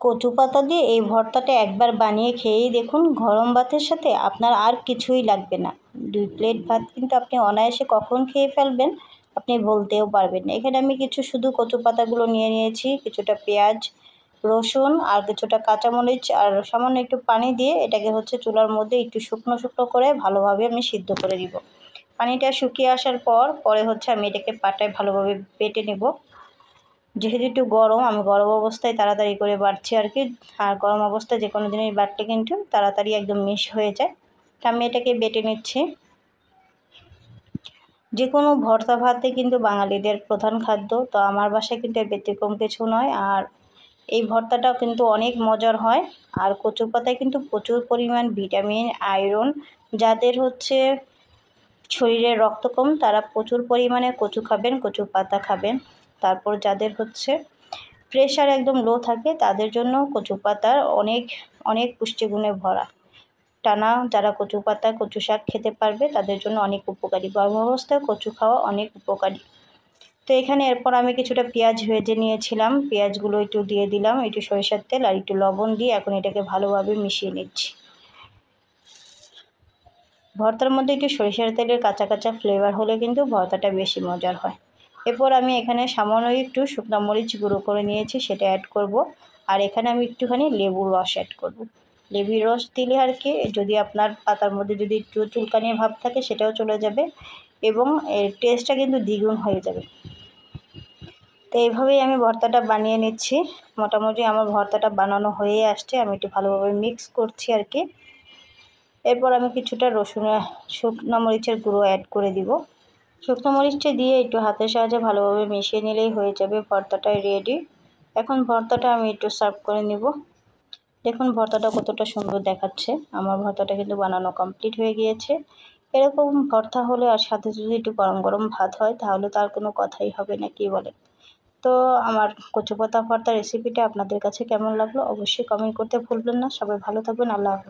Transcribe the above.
কচু পাতা দিয়ে এই ভর্তাটা একবার বানিয়ে খেয়েই দেখুন, গরম ভাতের সাথে আপনার আর কিছুই লাগবে না। 2 প্লেট ভাত কিন্তু আপনি অনায়াসে কখন খেয়ে ফেলবেন আপনি বলতেও পারবেন না। এখানে আমি কিছু শুধু কচু পাতাগুলো নিয়ে নিয়েছি, কিছুটা পেঁয়াজ, রসুন আর কিছুটা কাঁচামরিচ আর সামান্য একটু পানি দিয়ে এটাকে চুলার মধ্যে একটু শুকনো শুকনো করে ভালোভাবে আমি সিদ্ধ করে দিব। পানিটা শুকিয়ে আসার পরে আমি এটাকে পাটায় ভালোভাবে বেটে নেব। যেহেতু একটু গরম, আমি গরম অবস্থায় তাড়াতাড়ি করে বাটছি আর কি। আর গরম অবস্থায় যে কোনো জিনিস বাটলে কিন্তু তাড়াতাড়ি একদম মিশ হয়ে যায়। তো আমি এটাকে বেটে নিচ্ছি। যে কোনো ভর্তা ভাতে কিন্তু বাঙালিদের প্রধান খাদ্য, তো আমার বাসায় কিন্তু এর ব্যতিক্রম কিছু নয়। আর এই ভর্তাটাও কিন্তু অনেক মজার হয়। আর কচু পাতায় কিন্তু প্রচুর পরিমাণ ভিটামিন, আয়রন, যাদের শরীরে রক্ত কম তারা প্রচুর পরিমাণে কচু খাবেন, কচু পাতা খাবেন। তারপর যাদের প্রেশার একদম লো থাকে তাদের জন্য কচু পাতার অনেক অনেক পুষ্টিগুণে ভরা। টানা যারা কচু পাতা কচু শাক খেতে পারবে তাদের জন্য অনেক উপকারী। গর্ভাবস্থায় কচু খাওয়া অনেক উপকারী। তো এখানে এরপর আমি কিছুটা পেঁয়াজ ভেজে নিয়েছিলাম, পেঁয়াজগুলো একটু দিয়ে দিলাম, একটু সরিষার তেল আর একটু লবণ দিয়ে এখন এটাকে ভালোভাবে মিশিয়ে নিচ্ছি। ভর্তার মধ্যে একটু সরিষার তেলের কাঁচা কাঁচা ফ্লেভার হলে কিন্তু ভর্তাটা বেশি মজার হয়। এরপর আমি এখানে সামান্য একটু শুকনো মরিচ গুঁড়ো করে নিয়েছি, সেটা অ্যাড করব। আর এখানে আমি একটুখানি লেবুর রস অ্যাড করব। লেবুর রস দিলে আর কি, যদি আপনার পাতার মধ্যে যদি একটু চুলকানির ভাব থাকে সেটাও চলে যাবে এবং এর টেস্টটা কিন্তু দ্বিগুণ হয়ে যাবে। তো এইভাবেই আমি ভর্তাটা বানিয়ে নিচ্ছি। মোটামুটি আমার ভর্তাটা বানানো হয়ে আসছে, আমি একটু ভালোভাবে মিক্স করছি আর কি। এরপর আমি কিছুটা শুকনো মরিচের গুঁড়ো অ্যাড করে দিব। শুকনো মরিচটা দিয়ে একটু হাতের সাহায্যে ভালোভাবে মিশিয়ে নিলেই হয়ে যাবে ভর্তাটা রেডি। এখন ভর্তাটা আমি একটু সার্ভ করে নিব। দেখুন ভর্তাটা কতটা সুন্দর দেখাচ্ছে। আমার ভর্তাটা কিন্তু বানানো কমপ্লিট হয়ে গিয়েছে। এরকম ভর্তা হলে আর সাথে যদি একটু গরম গরম ভাত হয় তাহলে তো আর কোনো কথাই হবে না, কি বলেন? তো আমার কচু পাতা ভর্তা রেসিপিটা আপনাদের কাছে কেমন লাগলো অবশ্যই কমেন্ট করতে ভুলবেন না। সবাই ভালো থাকবেন। আল্লাহ হাফেজ।